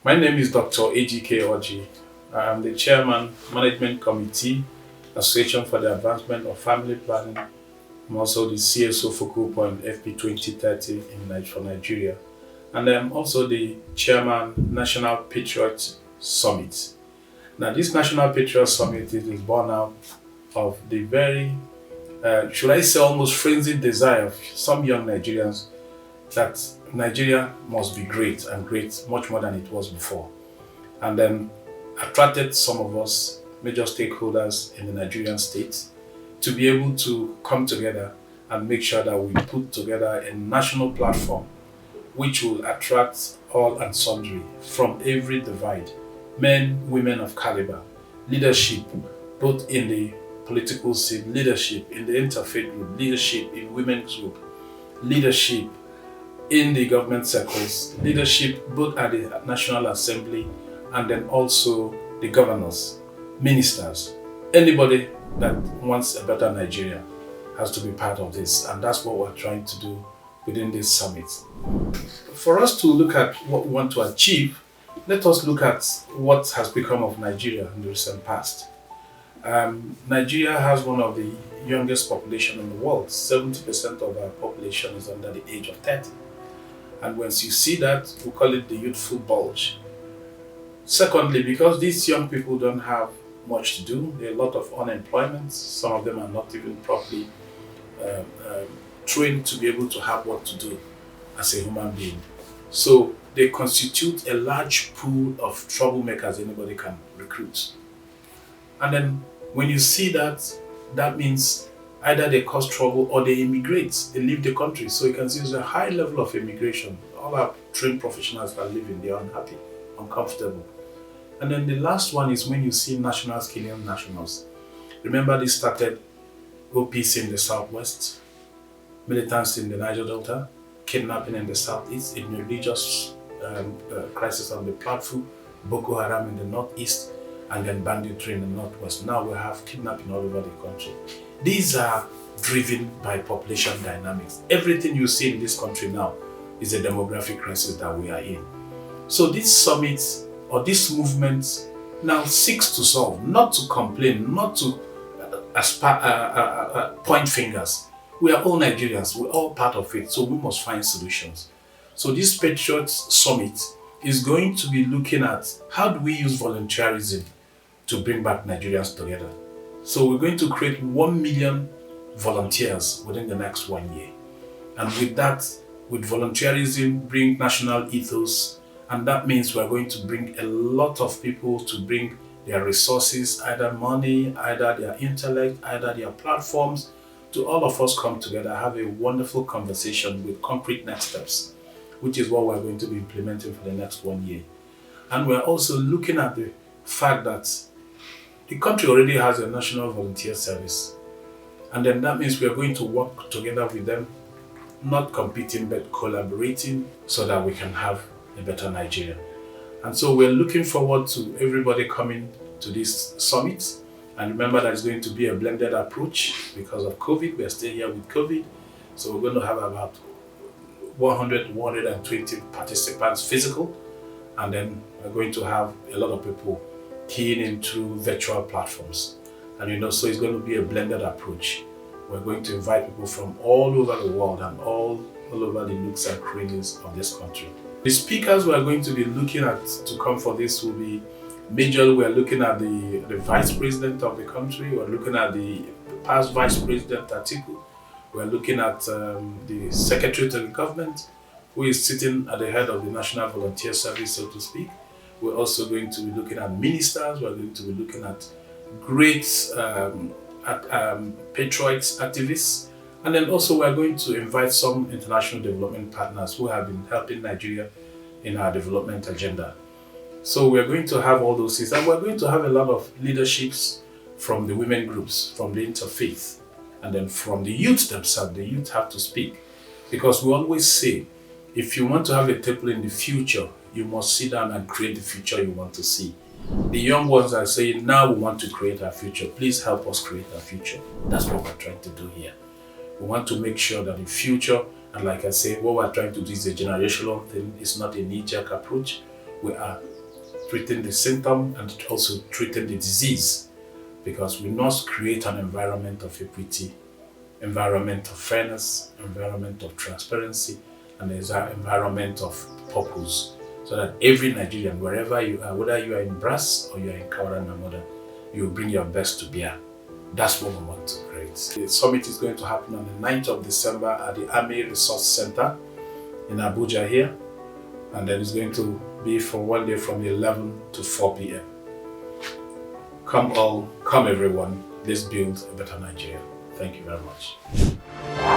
My name is Dr. Ejike. I am the Chairman, Management Committee, Association for the Advancement of Family Planning. I'm also the CSO Focal Point FP 2030 for Nigeria. And I'm also the Chairman, National Patriots Summit. Now, this National Patriots Summit is born out of the very, should I say, almost frenzied desire of some young Nigerians that Nigeria must be great and great much more than it was before. And then attracted some of us, major stakeholders in the Nigerian state, to be able to come together and make sure that we put together a national platform which will attract all and sundry from every divide, men, women of caliber, leadership, both in the political scene, leadership in the interfaith group, leadership in women's group, leadership in the government circles, leadership both at the National Assembly and then also the governors, ministers, anybody that wants a better Nigeria has to be part of this, and that's what we're trying to do within this summit. For us to look at what we want to achieve, let us look at what has become of Nigeria in the recent past. Nigeria has one of the youngest population in the world. 70% of our population is under the age of 30. And once you see that, we call it the youthful bulge. Secondly, because these young people don't have much to do, there are a lot of unemployment. Some of them are not even properly trained to be able to have what to do as a human being. So they constitute a large pool of troublemakers anybody can recruit. And then when you see that, that means either they cause trouble or they immigrate, they leave the country. So you can see there's a high level of immigration. All our trained professionals are leaving, they're unhappy, uncomfortable. And then the last one is when you see nationals killing nationals. Remember, this started OPC in the southwest, militants in the Niger Delta, kidnapping in the southeast, in religious crisis on the Plateau, Boko Haram in the northeast, and then banditry in the northwest. Now we have kidnapping all over the country. These are driven by population dynamics. Everything you see in this country now is a demographic crisis that we are in. So this summit or this movement now seeks to solve, not to complain, not to point fingers. We are all Nigerians, we're all part of it, so we must find solutions. So this Patriots Summit is going to be looking at how do we use volunteerism to bring back Nigerians together. So we're going to create 1 million volunteers within the next 1 year. And with that, with volunteerism, bring national ethos, and that means we're going to bring a lot of people to bring their resources, either money, either their intellect, either their platforms, to all of us come together, have a wonderful conversation with concrete next steps, which is what we're going to be implementing for the next 1 year. And we're also looking at the fact that the country already has a national volunteer service. And then that means we're going to work together with them, not competing, but collaborating so that we can have a better Nigeria. And so we're looking forward to everybody coming to this summit. And remember that it's going to be a blended approach because of COVID. We're still here with COVID. So we're going to have about 100, 120 participants physical. And then we're going to have a lot of people keying into virtual platforms. And so it's going to be a blended approach. We're going to invite people from all over the world and all over the nooks and crannies of this country. The speakers we are going to be looking at to come for this will be majorly we're looking at the vice president of the country, we're looking at the past vice president Atiku, we're looking at the secretary to the government who is sitting at the head of the National Volunteer Service, so to speak. We're also going to be looking at ministers, we're going to be looking at great Patriots activists, and then also we're going to invite some international development partners who have been helping Nigeria in our development agenda. So we're going to have all those things, and we're going to have a lot of leaderships from the women groups, from the interfaith, and then from the youth themselves. The youth have to speak, because we always say, if you want to have a table in the future, you must sit down and create the future you want to see. The young ones are saying, now we want to create our future. Please help us create our future. That's what we're trying to do here. We want to make sure that the future, and like I say, what we're trying to do is a generational thing. It's not a knee-jerk approach. We are treating the symptom and also treating the disease, because we must create an environment of equity, environment of fairness, environment of transparency, and there's an environment of purpose, so that every Nigerian, wherever you are, whether you are in Brass or you are in Kaura Namoda, you will bring your best to bear. That's what we want to create. The summit is going to happen on the 9th of December at the Army Resource Center in Abuja here, and then it's going to be for one day from 11 to 4 p.m. Come all, come everyone, let's build a better Nigeria. Thank you very much.